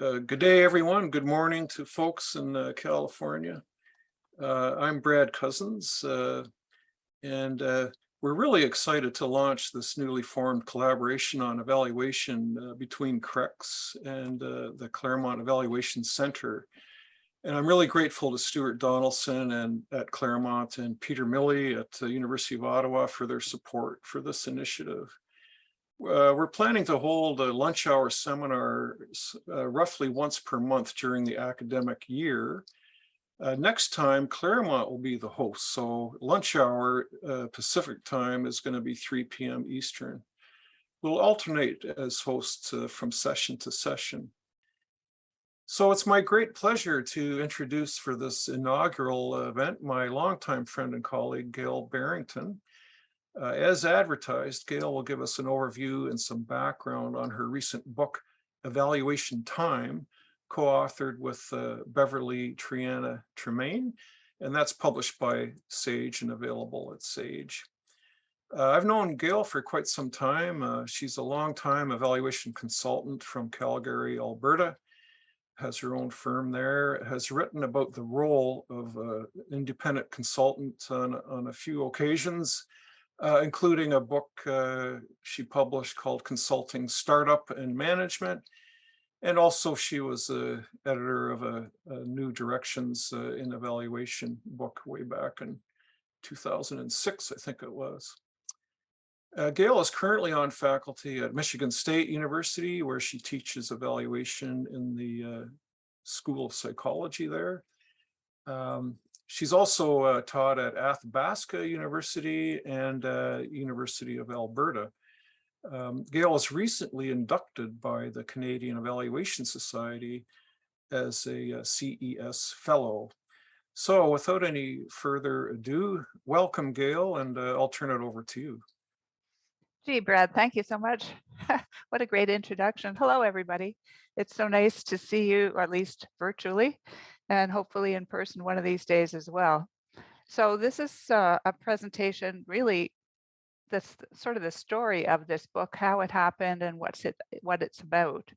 Good day, everyone. Good morning to folks in California. I'm Brad Cousins, and we're really excited to launch this newly formed collaboration on evaluation between CRECS and the Claremont Evaluation Center. And I'm really grateful to Stuart Donaldson and at Claremont and Peter Milley at the University of Ottawa for their support for this initiative. We're planning to hold a lunch hour seminar roughly once per month during the academic year. Next time, Claremont will be the host. So lunch hour Pacific time is going to be 3 p.m. Eastern. We'll alternate as hosts from session to session. So it's my great pleasure to introduce for this inaugural event my longtime friend and colleague, Gail Barrington. As advertised, Gail will give us an overview and some background on her recent book, Evaluation Time, co-authored with Beverly Triana Tremaine, and that's published by Sage and available at Sage. I've known Gail for quite some time. She's a longtime evaluation consultant from Calgary, Alberta, has her own firm there, has written about the role of independent consultant on a few occasions, including a book she published called Consulting Startup and Management. And also she was the editor of a New Directions in Evaluation book way back in 2006, I think it was. Gail is currently on faculty at Michigan State University, where she teaches evaluation in the School of Psychology there. She's also taught at Athabasca University and University of Alberta. Gail was recently inducted by the Canadian Evaluation Society as a CES Fellow. So without any further ado, welcome, Gail, and I'll turn it over to you. Gee, Brad, thank you so much. What a great introduction. Hello, everybody. It's so nice to see you, or at least virtually, and hopefully in person one of these days as well. So this is a presentation, really, this sort of the story of this book, how it happened and what it's about.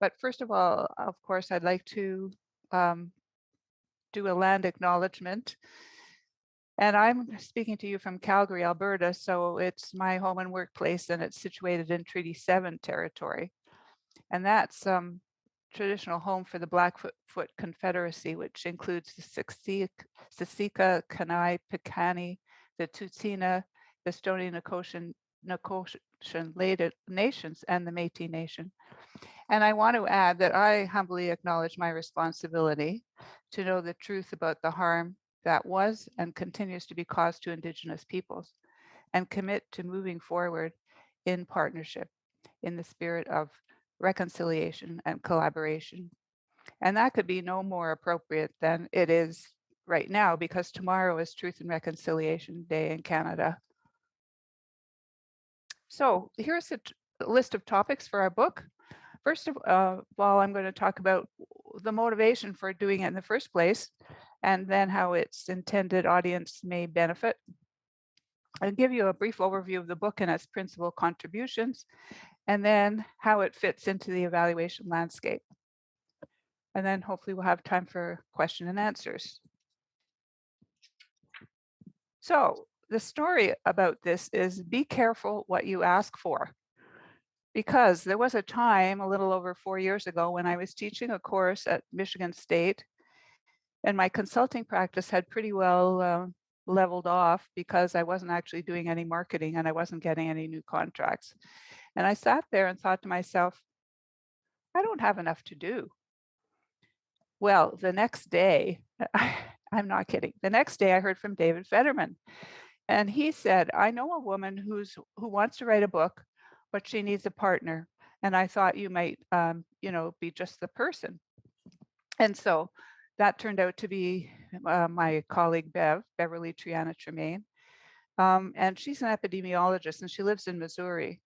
But first of all, of course, I'd like to do a land acknowledgement. And I'm speaking to you from Calgary, Alberta, so it's my home and workplace, and it's situated in Treaty 7 territory. And that's traditional home for the Blackfoot Confederacy, which includes the Siksika, Kainai, Piikani, the Tsuut'ina, the Stoney Nakotian nations, and the Métis Nation. And I want to add that I humbly acknowledge my responsibility to know the truth about the harm that was and continues to be caused to Indigenous peoples, and commit to moving forward in partnership in the spirit of reconciliation and collaboration. And that could be no more appropriate than it is right now, because tomorrow is Truth and Reconciliation Day in Canada. So here's a list of topics for our book. First of all, I'm going to talk about the motivation for doing it in the first place, and then how its intended audience may benefit. I'll give you a brief overview of the book and its principal contributions, and then how it fits into the evaluation landscape. And then hopefully we'll have time for question and answers. So the story about this is, be careful what you ask for. Because there was a time a little over 4 years ago when I was teaching a course at Michigan State, and my consulting practice had pretty well leveled off because I wasn't actually doing any marketing and I wasn't getting any new contracts. And I sat there and thought to myself, I don't have enough to do. Well, the next day, I'm not kidding. The next day I heard from David Federman, and he said, I know a woman who wants to write a book, but she needs a partner. And I thought you might, be just the person. And so that turned out to be my colleague, Beverly Triana Tremaine. And she's an epidemiologist, and she lives in Missouri.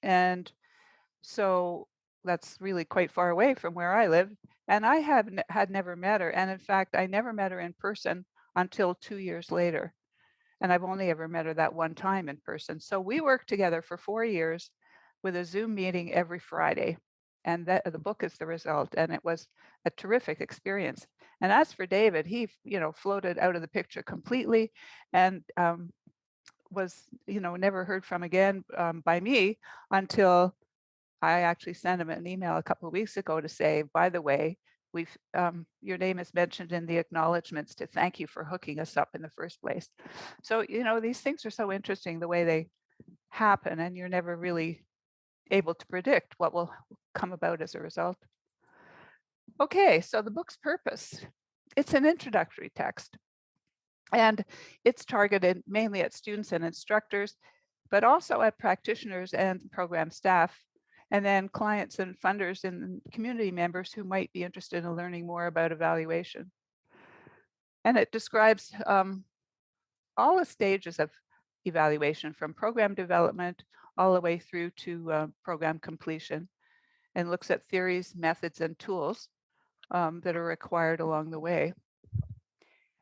And so that's really quite far away from where I live. And I had never met her. And in fact, I never met her in person until 2 years later. And I've only ever met her that one time in person. So we worked together for 4 years with a Zoom meeting every Friday. and that the book is the result. And it was a terrific experience. And as for David, he, floated out of the picture completely, and was, never heard from again by me until I actually sent him an email a couple of weeks ago to say, by the way, we've your name is mentioned in the acknowledgments to thank you for hooking us up in the first place. So, these things are so interesting the way they happen, and you're never really able to predict what will come about as a result. Okay, so the book's purpose. It's an introductory text, and it's targeted mainly at students and instructors, but also at practitioners and program staff, and then clients and funders and community members who might be interested in learning more about evaluation. And it describes all the stages of evaluation, from program development all the way through to program completion, and looks at theories, methods, and tools that are required along the way.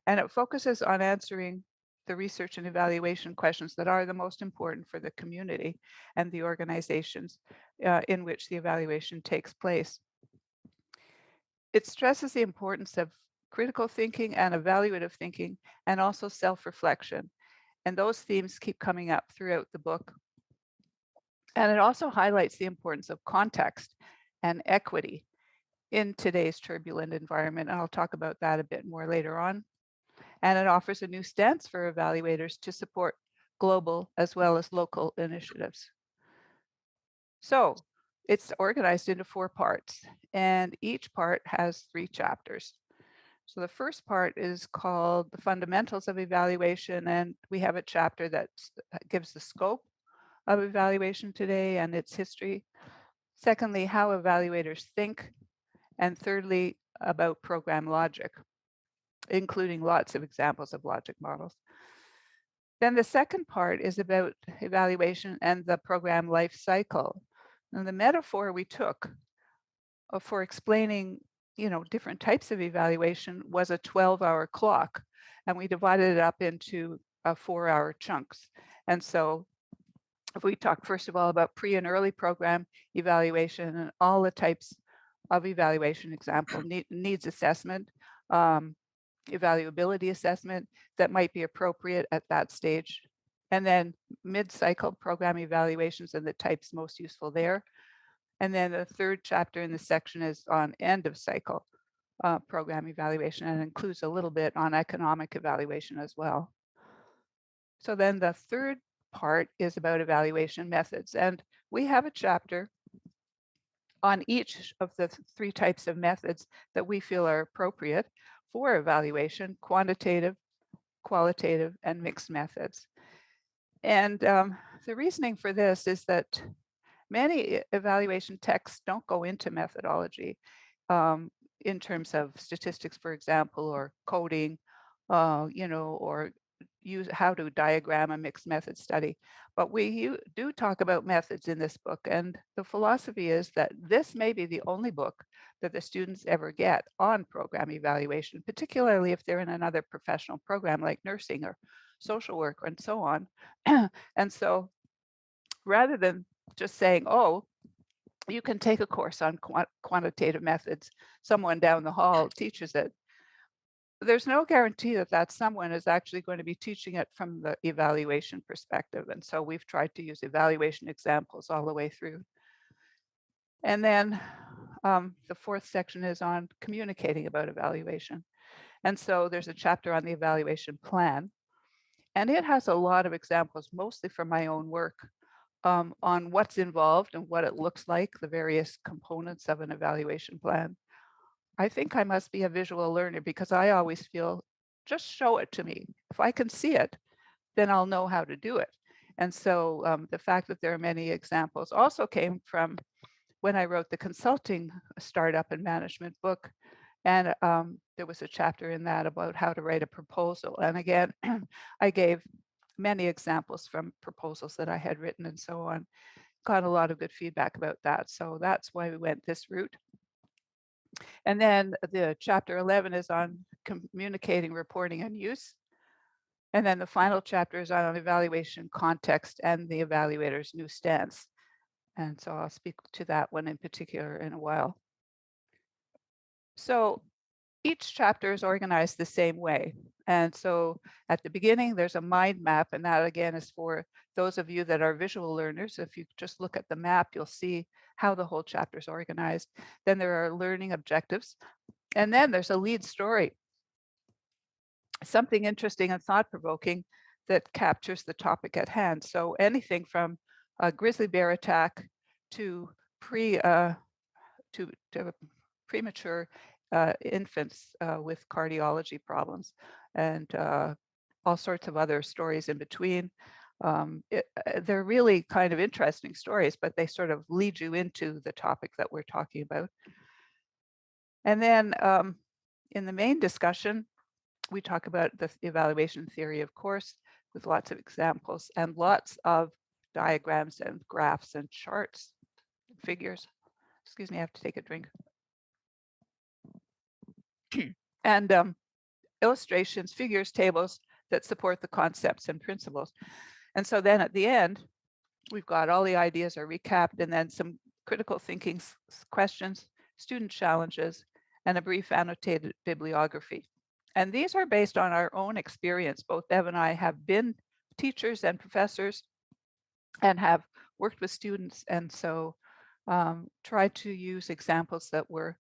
And it focuses on answering the research and evaluation questions that are the most important for the community and the organizations in which the evaluation takes place. It stresses the importance of critical thinking and evaluative thinking, and also self-reflection. And those themes keep coming up throughout the book. And it also highlights the importance of context and equity in today's turbulent environment. And I'll talk about that a bit more later on. And it offers a new stance for evaluators to support global as well as local initiatives. So it's organized into 4 parts, and each part has 3 chapters. So the first part is called The Fundamentals of Evaluation, and we have a chapter that gives the scope of evaluation today and its history. Secondly, how evaluators think. And thirdly, about program logic, including lots of examples of logic models. Then the second part is about evaluation and the program life cycle. And the metaphor we took for explaining, different types of evaluation was a 12-hour clock, and we divided it up into 4-hour chunks. And so if we talk first of all about pre and early program evaluation and all the types of evaluation, example, needs assessment, evaluability assessment that might be appropriate at that stage, and then mid-cycle program evaluations and the types most useful there. And then the third chapter in the section is on end of cycle program evaluation, and includes a little bit on economic evaluation as well. So then the third part is about evaluation methods, and we have a chapter on each of the 3 types of methods that we feel are appropriate for evaluation: quantitative, qualitative, and mixed methods. And the reasoning for this is that many evaluation texts don't go into methodology in terms of statistics, for example, or coding, or use how to diagram a mixed method study. But we do talk about methods in this book, and the philosophy is that this may be the only book that the students ever get on program evaluation, particularly if they're in another professional program like nursing or social work and so on. And so rather than just saying, oh, you can take a course on quantitative methods, someone down the hall teaches it, there's no guarantee that that someone is actually going to be teaching it from the evaluation perspective. And so we've tried to use evaluation examples all the way through. And then the 4th section is on communicating about evaluation. And so there's a chapter on the evaluation plan. And it has a lot of examples, mostly from my own work, on what's involved and what it looks like, the various components of an evaluation plan. I think I must be a visual learner, because I always feel, just show it to me. If I can see it, then I'll know how to do it. And so the fact that there are many examples also came from when I wrote the consulting startup and management book. And there was a chapter in that about how to write a proposal. And again, I gave many examples from proposals that I had written and so on. Got a lot of good feedback about that. So that's why we went this route. And then the chapter 11 is on communicating, reporting, and use. And then the final chapter is on evaluation context and the evaluator's new stance. And so I'll speak to that one in particular in a while. So each chapter is organized the same way. And so at the beginning, there's a mind map, and that again is for those of you that are visual learners. If you just look at the map, you'll see how the whole chapter is organized. Then there are learning objectives, and then there's a lead story, something interesting and thought-provoking that captures the topic at hand. So anything from a grizzly bear attack to premature infants with cardiology problems, and all sorts of other stories in between. They're really kind of interesting stories, but they sort of lead you into the topic that we're talking about. And then in the main discussion, we talk about the evaluation theory, of course, with lots of examples and lots of diagrams and graphs and charts, and figures. Excuse me, I have to take a drink. And illustrations, figures, tables that support the concepts and principles. And so then at the end, we've got all the ideas are recapped, and then some critical thinking questions, student challenges, and a brief annotated bibliography. And these are based on our own experience. Both Bev and I have been teachers and professors and have worked with students, and so try to use examples that were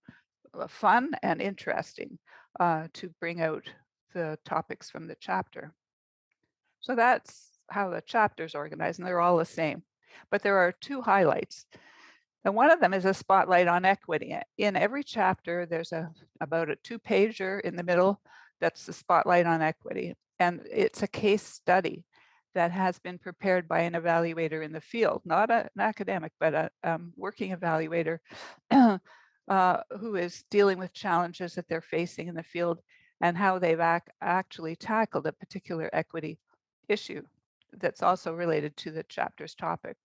fun and interesting to bring out the topics from the chapter. So that's how the chapter's organized, and they're all the same. But there are two highlights. And one of them is a spotlight on equity. In every chapter, there's about a 2-pager in the middle that's the spotlight on equity. And it's a case study that has been prepared by an evaluator in the field, not an academic, but a working evaluator who is dealing with challenges that they're facing in the field and how they've actually tackled a particular equity issue that's also related to the chapter's topic.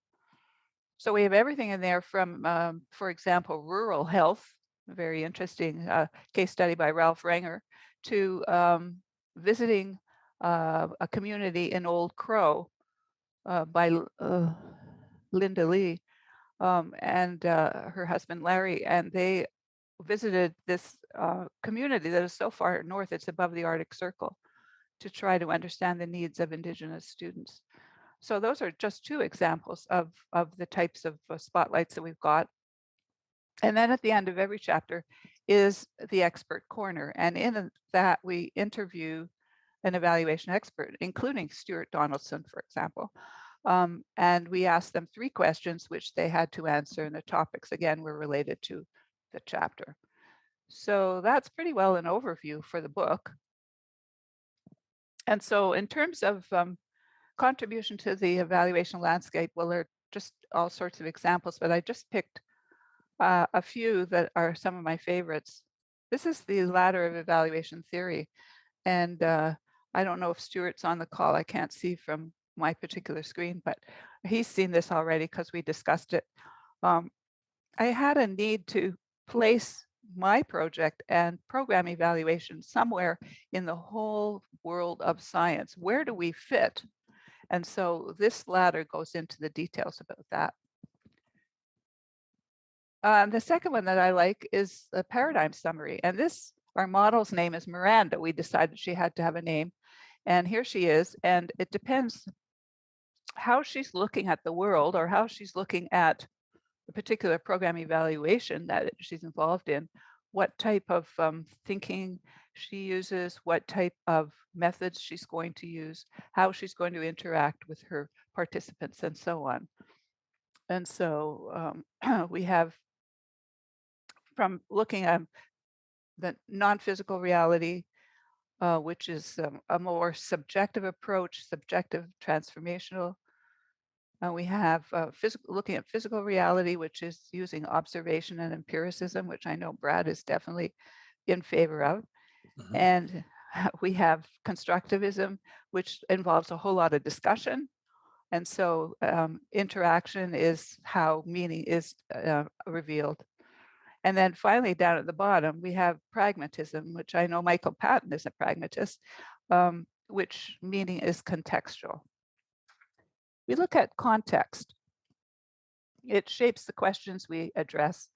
So we have everything in there from, for example, rural health, a very interesting case study by Ralph Renger, to visiting a community in Old Crow by Linda Lee and her husband Larry, and they visited this community that is so far north, it's above the Arctic Circle, to try to understand the needs of Indigenous students. So those are just two examples of the types of spotlights that we've got. And then at the end of every chapter is the expert corner. And in that, we interview an evaluation expert, including Stuart Donaldson, for example. And we asked them 3 questions, which they had to answer, and the topics, again, were related to the chapter. So that's pretty well an overview for the book. And so in terms of contribution to the evaluation landscape, well, there are just all sorts of examples, but I just picked a few that are some of my favorites. This is the ladder of evaluation theory. And I don't know if Stuart's on the call. I can't see from my particular screen, but he's seen this already because we discussed it. I had a need to place my project and program evaluation somewhere in the whole world of science. Where do we fit? And so this ladder goes into the details about that. The second one that I like is a paradigm summary. And this, our model's name is Miranda. We decided she had to have a name. And here she is. And it depends how she's looking at the world or how she's looking at the particular program evaluation that she's involved in, what type of thinking she uses, what type of methods she's going to use, how she's going to interact with her participants, and so on. And so we have, from looking at the non-physical reality, which is a more subjective approach, subjective transformational. We have looking at physical reality, which is using observation and empiricism, which I know Brad is definitely in favor of. Mm-hmm. And we have constructivism, which involves a whole lot of discussion. And so interaction is how meaning is revealed. And then finally, down at the bottom, we have pragmatism, which I know Michael Patton is a pragmatist, which meaning is contextual. We look at context. It shapes the questions we address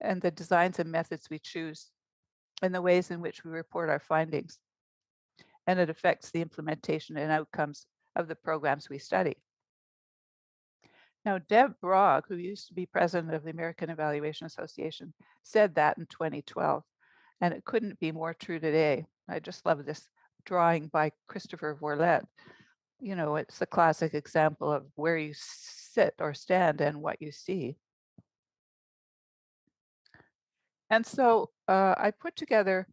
and the designs and methods we choose and the ways in which we report our findings. And it affects the implementation and outcomes of the programs we study. Now, Deb Brogg, who used to be president of the American Evaluation Association, said that in 2012, and it couldn't be more true today. I just love this drawing by Christopher Vorlet. You know, it's a classic example of where you sit or stand and what you see. And so I put together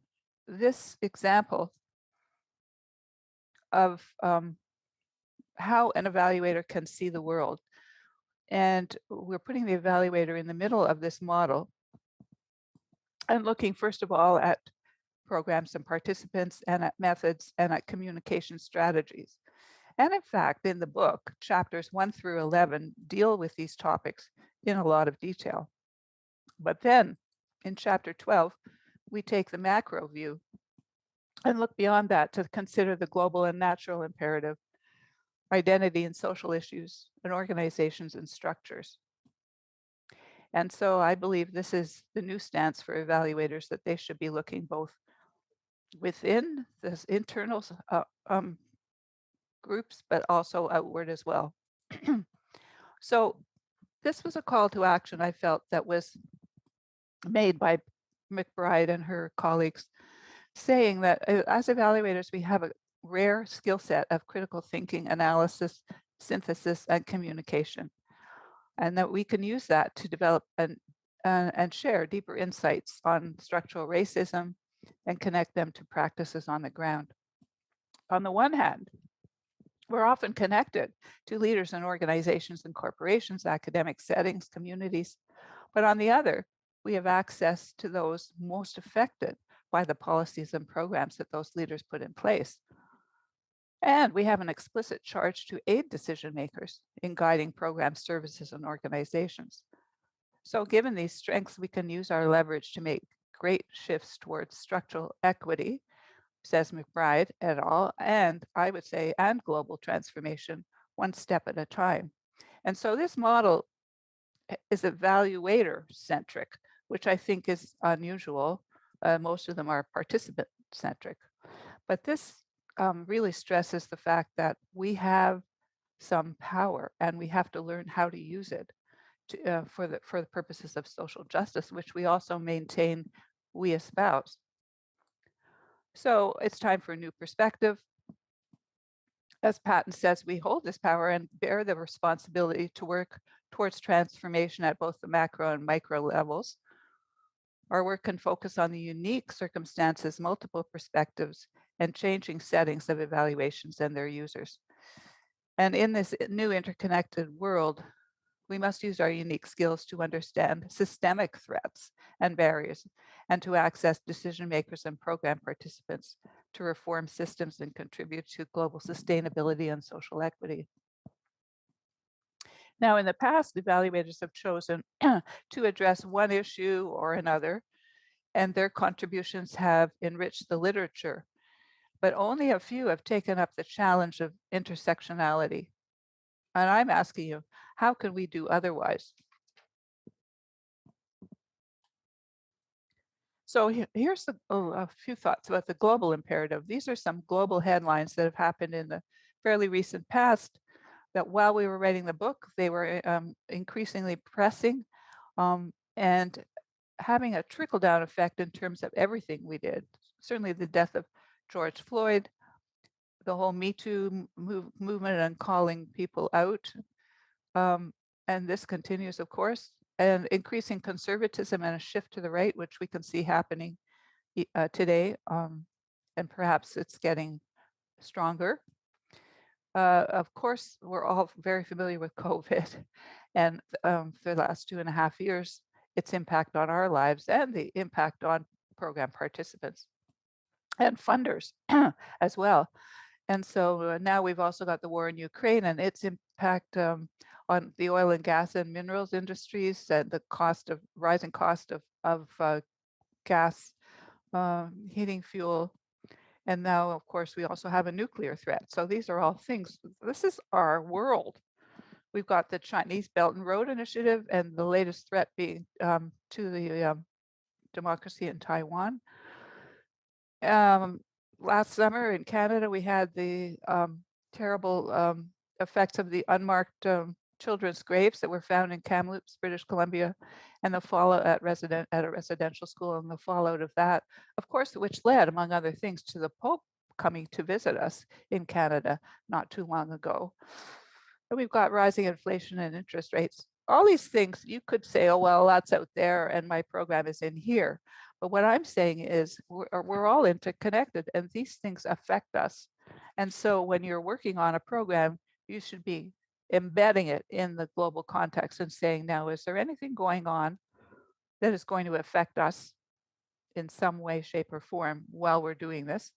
this example of how an evaluator can see the world. And we're putting the evaluator in the middle of this model and looking, first of all, at programs and participants and at methods and at communication strategies. And in fact, in the book, chapters 1 through 11 deal with these topics in a lot of detail. But then in chapter 12, we take the macro view and look beyond that to consider the global and natural imperative, identity and social issues, and organizations and structures. And so I believe this is the new stance for evaluators, that they should be looking both within this internal groups, but also outward as well. So this was a call to action, I felt, that was made by McBride and her colleagues, saying that as evaluators, we have a rare skill set of critical thinking, analysis, synthesis, and communication, and that we can use that to develop and share deeper insights on structural racism and connect them to practices on the ground. On the one hand, we're often connected to leaders in organizations and corporations, academic settings, communities, but on the other, we have access to those most affected by the policies and programs that those leaders put in place. And we have an explicit charge to aid decision makers in guiding programs, services, and organizations. So given these strengths, we can use our leverage to make great shifts towards structural equity, says McBride et al., and I would say, and global transformation, one step at a time. And so this model is evaluator-centric, which I think is unusual. Most of them are participant-centric. But this really stresses the fact that we have some power and we have to learn how to use it for the purposes of social justice, which we also maintain we espouse. So it's time for a new perspective. As Patton says, we hold this power and bear the responsibility to work towards transformation at both the macro and micro levels. Our work can focus on the unique circumstances, multiple perspectives, and changing settings of evaluations and their users. And in this new interconnected world, we must use our unique skills to understand systemic threats and barriers, and to access decision makers and program participants to reform systems and contribute to global sustainability and social equity. Now, in the past, evaluators have chosen to address one issue or another, and their contributions have enriched the literature, but only a few have taken up the challenge of intersectionality. And I'm asking you, how can we do otherwise? So here's a few thoughts about the global imperative. These are some global headlines that have happened in the fairly recent past, that while we were writing the book, they were increasingly pressing and having a trickle-down effect in terms of everything we did. Certainly the death of George Floyd, the whole Me Too movement and calling people out. And this continues, of course, and increasing conservatism and a shift to the right, which we can see happening today. And perhaps it's getting stronger. Of course, we're all very familiar with COVID and for the last 2.5 years, its impact on our lives and the impact on program participants and funders as well. And so now we've also got the war in Ukraine and its impact on the oil and gas and minerals industries, and the rising cost of gas, heating fuel. And now, of course, we also have a nuclear threat. So these are all things, this is our world. We've got the Chinese Belt and Road Initiative and the latest threat being to the democracy in Taiwan. Last summer in Canada, we had the terrible effects of the unmarked children's graves that were found in Kamloops, British Columbia, and the fallout at a residential school, and the fallout of that, of course, which led, among other things, to the Pope coming to visit us in Canada not too long ago. And we've got rising inflation and interest rates. All these things you could say, oh, well, that's out there and my program is in here. But what I'm saying is we're all interconnected and these things affect us. And so when you're working on a program, you should be embedding it in the global context and saying, now, is there anything going on that is going to affect us in some way, shape, or form while we're doing this?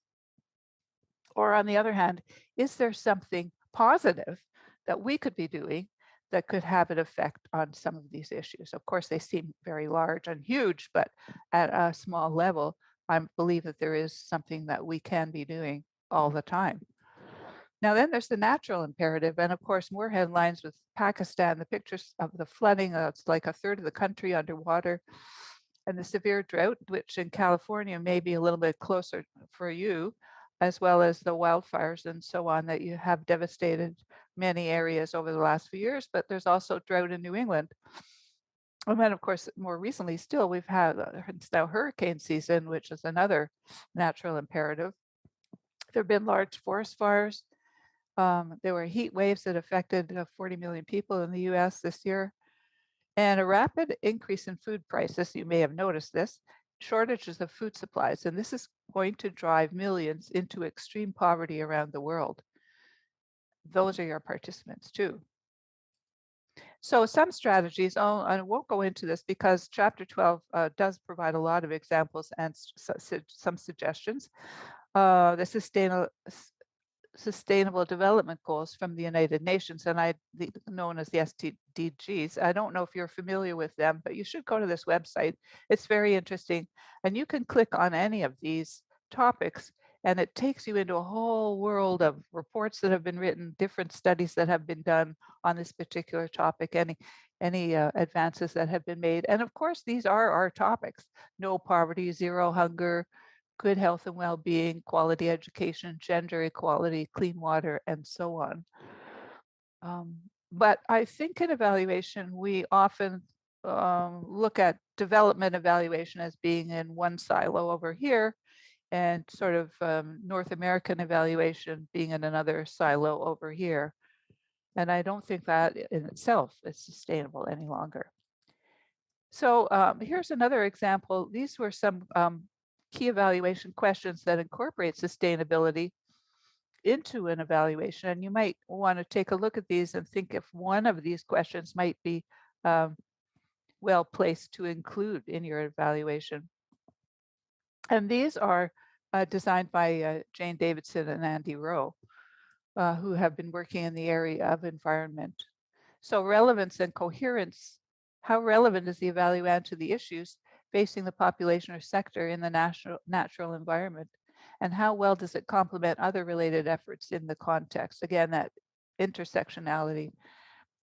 Or on the other hand, is there something positive that we could be doing that could have an effect on some of these issues? Of course, they seem very large and huge, but at a small level, I believe that there is something that we can be doing all the time. Now, then there's the natural imperative. And of course, more headlines with Pakistan, the pictures of the flooding, it's like a third of the country underwater, and the severe drought, which in California may be a little bit closer for you, as well as the wildfires and so on that you have devastated many areas over the last few years, but there's also drought in New England. And then, of course, more recently still, we've had it's now hurricane season, which is another natural imperative. There have been large forest fires. There were heat waves that affected 40 million people in the US this year. And a rapid increase in food prices, you may have noticed this, shortages of food supplies, and this is going to drive millions into extreme poverty around the world. Those are your participants too. So some strategies, I won't go into this because chapter 12 does provide a lot of examples and some suggestions. The Sustainable Development Goals from the United Nations, and known as the SDGs. I don't know if you're familiar with them, but you should go to this website. It's very interesting. And you can click on any of these topics, and it takes you into a whole world of reports that have been written, different studies that have been done on this particular topic, any advances that have been made. And of course, these are our topics: no poverty, zero hunger, good health and well-being, quality education, gender equality, clean water, and so on. But I think in evaluation, we often look at development evaluation as being in one silo over here, and sort of North American evaluation being in another silo over here. And I don't think that in itself is sustainable any longer. So here's another example. These were some key evaluation questions that incorporate sustainability into an evaluation. And you might want to take a look at these and think if one of these questions might be well placed to include in your evaluation. And these are designed by Jane Davidson and Andy Rowe, who have been working in the area of environment. So relevance and coherence. How relevant is the evaluand to the issues facing the population or sector in the natural environment? And how well does it complement other related efforts in the context? Again, that intersectionality.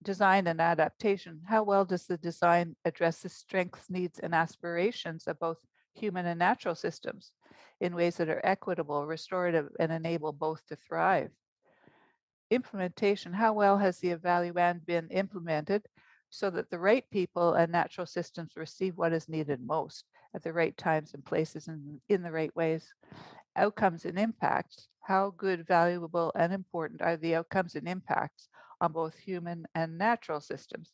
Design and adaptation. How well does the design address the strengths, needs, and aspirations of both human and natural systems in ways that are equitable, restorative, and enable both to thrive? Implementation. How well has the evaluand been implemented so that the right people and natural systems receive what is needed most at the right times and places and in the right ways? Outcomes and impacts. How good, valuable, and important are the outcomes and impacts on both human and natural systems,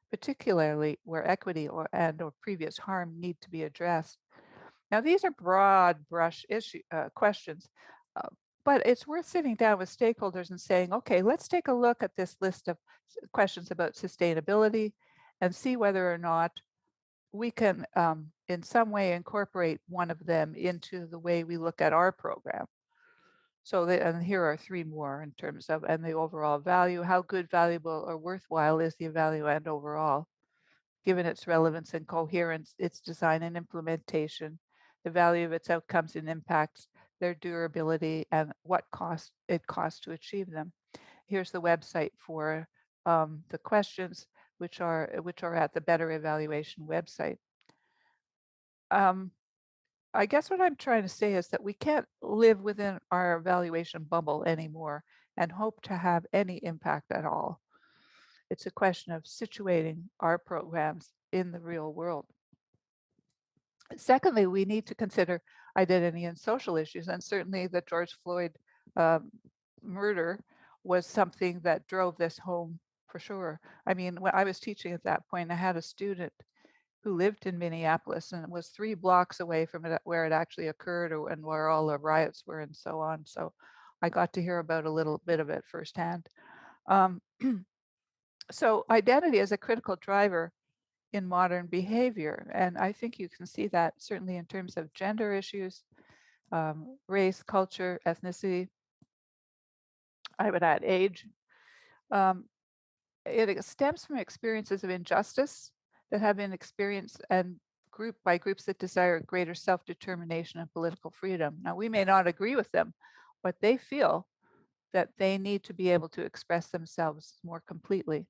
particularly where equity or previous harm need to be addressed? Now, these are broad brush questions, but it's worth sitting down with stakeholders and saying, okay, let's take a look at this list of questions about sustainability and see whether or not we can in some way incorporate one of them into the way we look at our program. So, and here are three more in terms of, and the overall value. How good, valuable, or worthwhile is the evaluand overall, given its relevance and coherence, its design and implementation, the value of its outcomes and impacts, their durability, and what it costs to achieve them. Here's the website for the questions, which are at the Better Evaluation website. I guess what I'm trying to say is that we can't live within our evaluation bubble anymore and hope to have any impact at all. It's a question of situating our programs in the real world. Secondly, we need to consider identity and social issues, and certainly the George Floyd murder was something that drove this home for sure. I mean, when I was teaching at that point, I had a student who lived in Minneapolis and was 3 blocks away from it where it actually occurred and where all the riots were and so on. So I got to hear about a little bit of it firsthand. Um, so identity is a critical driver in modern behavior. And I think you can see that certainly in terms of gender issues, race, culture, ethnicity. I would add age. Um, it stems from experiences of injustice that have been experienced and grouped by groups that desire greater self-determination and political freedom. Now, we may not agree with them, but they feel that they need to be able to express themselves more completely.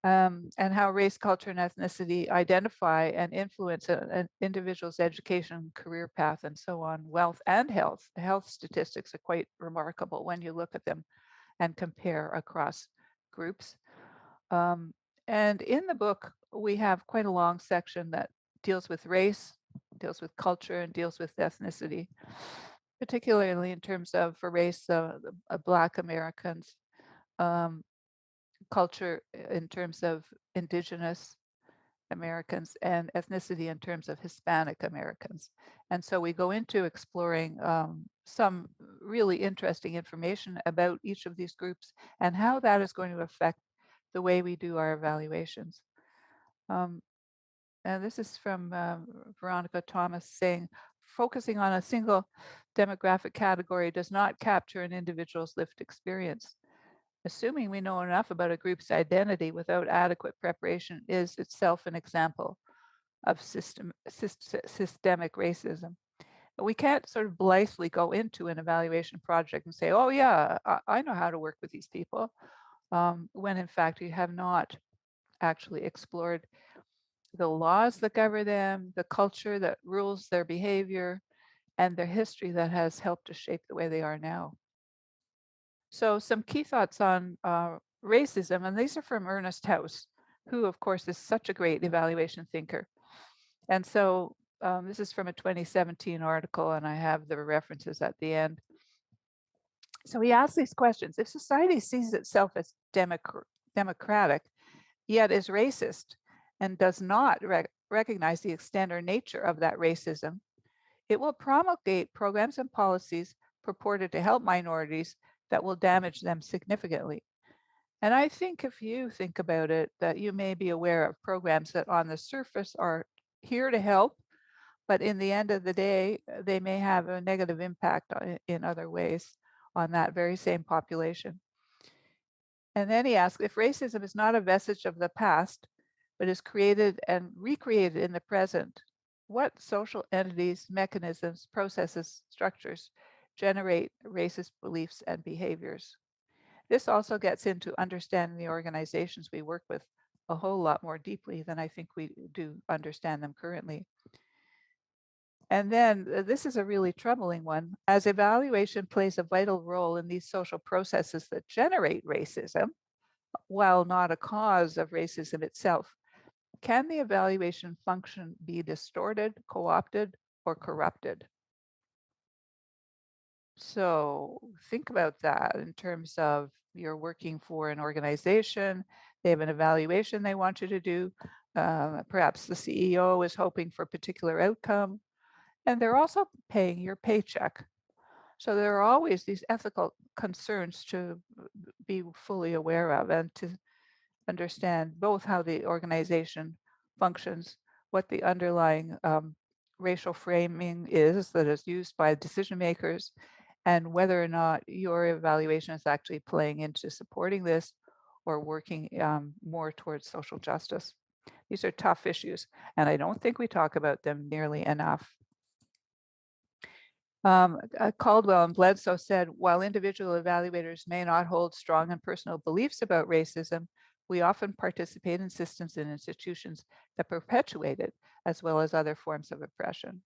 And how race, culture, and ethnicity identify and influence an individual's education, career path, and so on, wealth and health. Health statistics are quite remarkable when you look at them and compare across groups. And in the book, we have quite a long section that deals with race, deals with culture, and deals with ethnicity, particularly in terms of, for race, Black Americans, culture in terms of Indigenous Americans, and ethnicity in terms of Hispanic Americans. And so we go into exploring some really interesting information about each of these groups and how that is going to affect the way we do our evaluations. And this is from Veronica Thomas saying, focusing on a single demographic category does not capture an individual's lived experience. Assuming we know enough about a group's identity without adequate preparation is itself an example of systemic racism. We can't sort of blithely go into an evaluation project and say, oh yeah, I know how to work with these people, when in fact we have not actually explored the laws that govern them, the culture that rules their behavior, and their history that has helped to shape the way they are now. So some key thoughts on racism, and these are from Ernest House, who of course is such a great evaluation thinker. And so this is from a 2017 article, and I have the references at the end. So he asks these questions. If society sees itself as democratic, yet is racist, and does not recognize the extent or nature of that racism, it will promulgate programs and policies purported to help minorities that will damage them significantly. And I think if you think about it, that you may be aware of programs that on the surface are here to help, but in the end of the day, they may have a negative impact in other ways on that very same population. And then he asks, if racism is not a vestige of the past, but is created and recreated in the present, what social entities, mechanisms, processes, structures generate racist beliefs and behaviors? This also gets into understanding the organizations we work with a whole lot more deeply than I think we do understand them currently. And then this is a really troubling one. As evaluation plays a vital role in these social processes that generate racism, while not a cause of racism itself, can the evaluation function be distorted, co-opted, or corrupted? So think about that in terms of you're working for an organization, they have an evaluation they want you to do. Perhaps the CEO is hoping for a particular outcome, and they're also paying your paycheck. So there are always these ethical concerns to be fully aware of and to understand both how the organization functions, what the underlying racial framing is that is used by decision makers, and whether or not your evaluation is actually playing into supporting this or working more towards social justice. These are tough issues, and I don't think we talk about them nearly enough. Caldwell and Bledsoe said, while individual evaluators may not hold strong and personal beliefs about racism, we often participate in systems and institutions that perpetuate it, as well as other forms of oppression.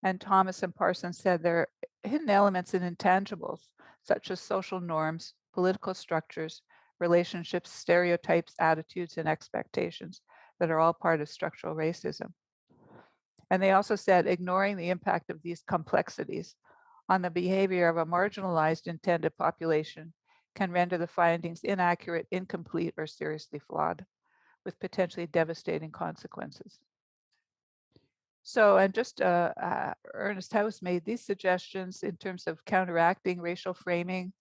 And Thomas and Parsons said there are hidden elements and intangibles, such as social norms, political structures, relationships, stereotypes, attitudes, and expectations that are all part of structural racism. And they also said ignoring the impact of these complexities on the behavior of a marginalized intended population can render the findings inaccurate, incomplete, or seriously flawed, with potentially devastating consequences. So, and just Ernest House made these suggestions in terms of counteracting racial framing,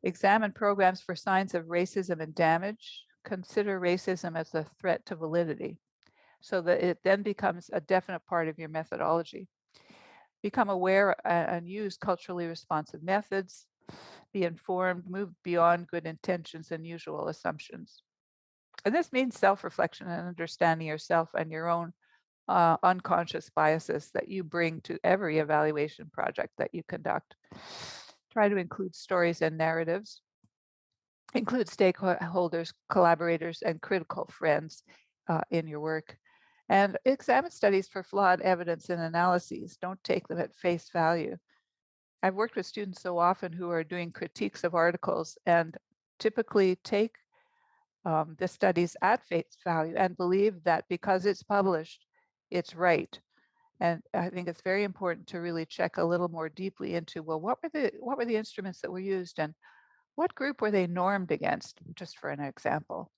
examine programs for signs of racism and damage, consider racism as a threat to validity, so that it then becomes a definite part of your methodology. Become aware and use culturally responsive methods, be informed, move beyond good intentions and usual assumptions. And this means self-reflection and understanding yourself and your own unconscious biases that you bring to every evaluation project that you conduct. Try to include stories and narratives. Include stakeholders, collaborators, and critical friends in your work. And examine studies for flawed evidence and analyses. Don't take them at face value. I've worked with students so often who are doing critiques of articles and typically take the studies at face value and believe that because it's published, it's right. And I think it's very important to really check a little more deeply into, well, what were the instruments that were used and what group were they normed against, just for an example.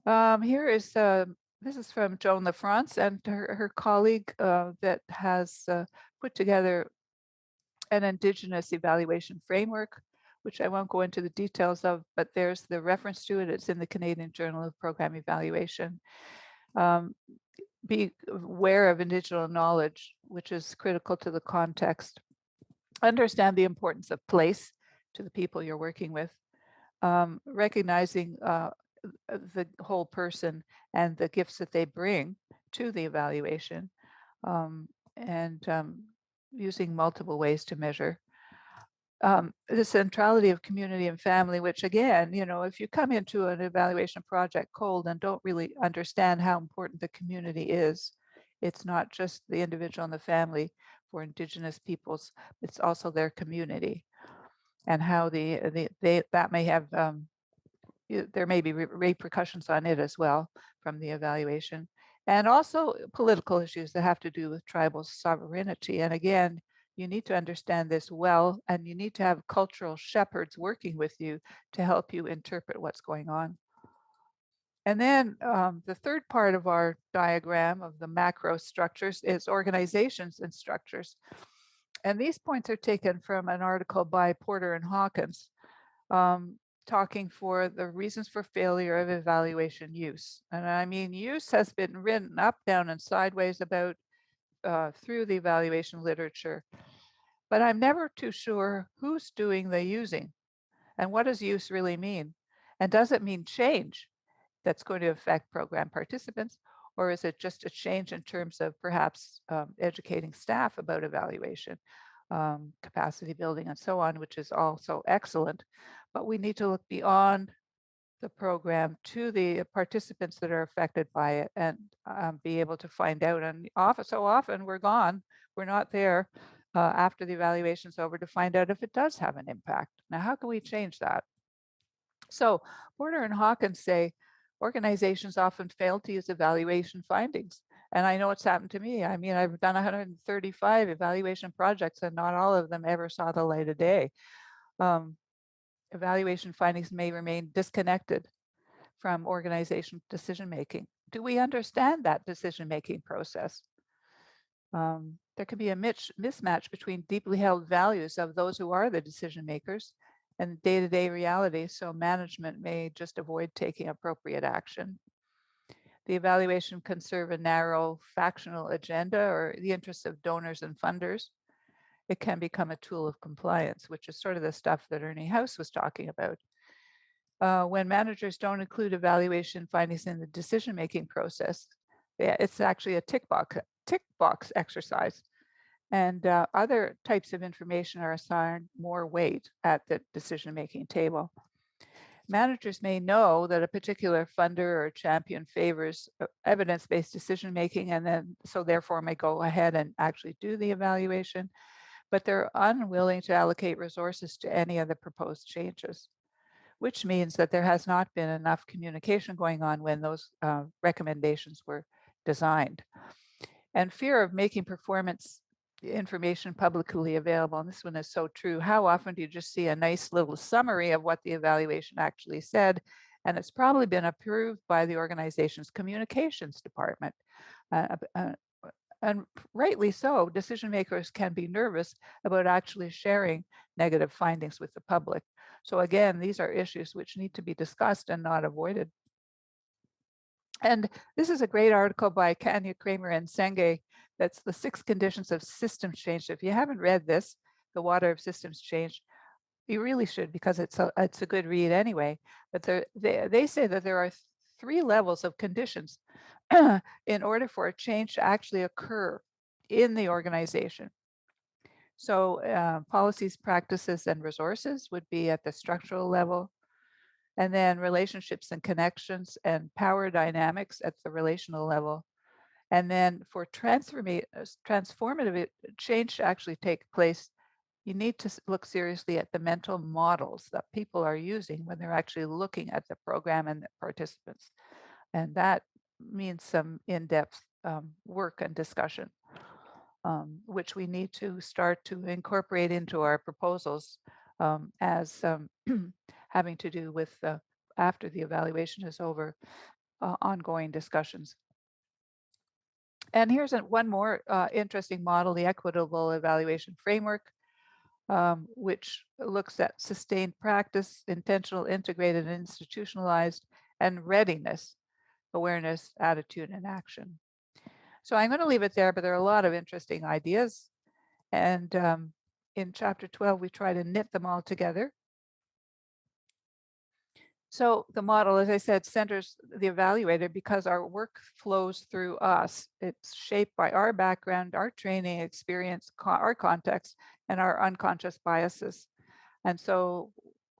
Here is, this is from Joan LaFrance and her colleague that has put together an Indigenous evaluation framework, which I won't go into the details of, but there's the reference to it. It's in the Canadian Journal of Program Evaluation. Be aware of indigenous knowledge, which is critical to the context. Understand the importance of place to the people you're working with. Recognizing the whole person and the gifts that they bring to the evaluation, and using multiple ways to measure. The centrality of community and family, which again, you know, if you come into an evaluation project cold and don't really understand how important the community is, it's not just the individual and the family. For Indigenous peoples, it's also their community, and how that may have there may be repercussions on it as well from the evaluation, and also political issues that have to do with tribal sovereignty. And again, you need to understand this well, and you need to have cultural shepherds working with you to help you interpret what's going on. And then the third part of our diagram of the macro structures is organizations and structures. And these points are taken from an article by Porter and Hawkins, talking for the reasons for failure of evaluation use. And I mean, use has been written up, down, and sideways about through the evaluation literature, but I'm never too sure who's doing the using and what does use really mean? And does it mean change that's going to affect program participants, or is it just a change in terms of perhaps educating staff about evaluation, capacity building, and so on, which is also excellent. But we need to look beyond the program to the participants that are affected by it and be able to find out. And so often we're gone, we're not there after the evaluation's over to find out if it does have an impact. Now, how can we change that? So Porter and Hawkins say organizations often fail to use evaluation findings. And I know it's happened to me. I mean, I've done 135 evaluation projects and not all of them ever saw the light of day. Evaluation findings may remain disconnected from organization decision-making. Do we understand that decision-making process? There can be a mismatch between deeply held values of those who are the decision makers and day-to-day reality, so management may just avoid taking appropriate action. The evaluation can serve a narrow factional agenda or the interests of donors and funders. It can become a tool of compliance, which is sort of the stuff that Ernie House was talking about. When managers don't include evaluation findings in the decision-making process, it's actually a tick box tick box exercise. And other types of information are assigned more weight at the decision-making table. Managers may know that a particular funder or champion favors evidence-based decision-making, and then so therefore may go ahead and actually do the evaluation, but they're unwilling to allocate resources to any of the proposed changes, which means that there has not been enough communication going on when those recommendations were designed. And fear of making performance information publicly available, and this one is so true. How often do you just see a nice little summary of what the evaluation actually said, and it's probably been approved by the organization's communications department? And rightly so, decision makers can be nervous about actually sharing negative findings with the public. So again, these are issues which need to be discussed and not avoided. And this is a great article by Kanya Kramer and Senge. That's the 6 conditions of systems change. If you haven't read this, The Water of Systems Change, you really should, because it's a good read anyway. But they say that there are 3 levels of conditions in order for a change to actually occur in the organization. So policies, practices, and resources would be at the structural level. And then relationships and connections and power dynamics at the relational level. And then for transformative change to actually take place, you need to look seriously at the mental models that people are using when they're actually looking at the program and the participants. And that means some in-depth work and discussion, which we need to start to incorporate into our proposals as having to do with after the evaluation is over, ongoing discussions. And here's one more interesting model, the Equitable Evaluation Framework, which looks at sustained practice, intentional, integrated, and institutionalized, and readiness, awareness, attitude, and action. So I'm going to leave it there, but there are a lot of interesting ideas. And in chapter 12, we try to knit them all together. So the model, as I said, centers the evaluator because our work flows through us. It's shaped by our background, our training experience, our context, and our unconscious biases. And so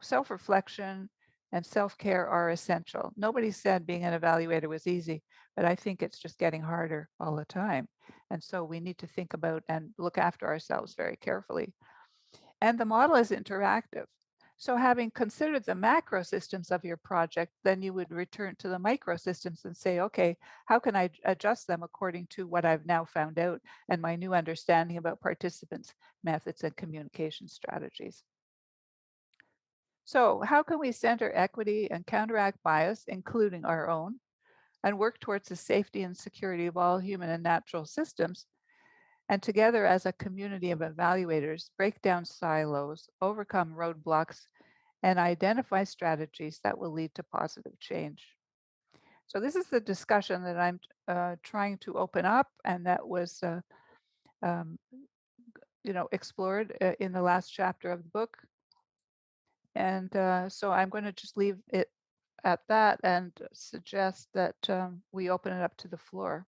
self-reflection and self-care are essential. Nobody said being an evaluator was easy, but I think it's just getting harder all the time. And so we need to think about and look after ourselves very carefully. And the model is interactive. So having considered the macro systems of your project, then you would return to the micro systems and say, okay, how can I adjust them according to what I've now found out and my new understanding about participants, methods, and communication strategies? So how can we center equity and counteract bias, including our own, and work towards the safety and security of all human and natural systems, and together as a community of evaluators, break down silos, overcome roadblocks, and identify strategies that will lead to positive change? So this is the discussion that I'm trying to open up, and that was um, explored in the last chapter of the book. And so I'm going to just leave it at that and suggest that we open it up to the floor.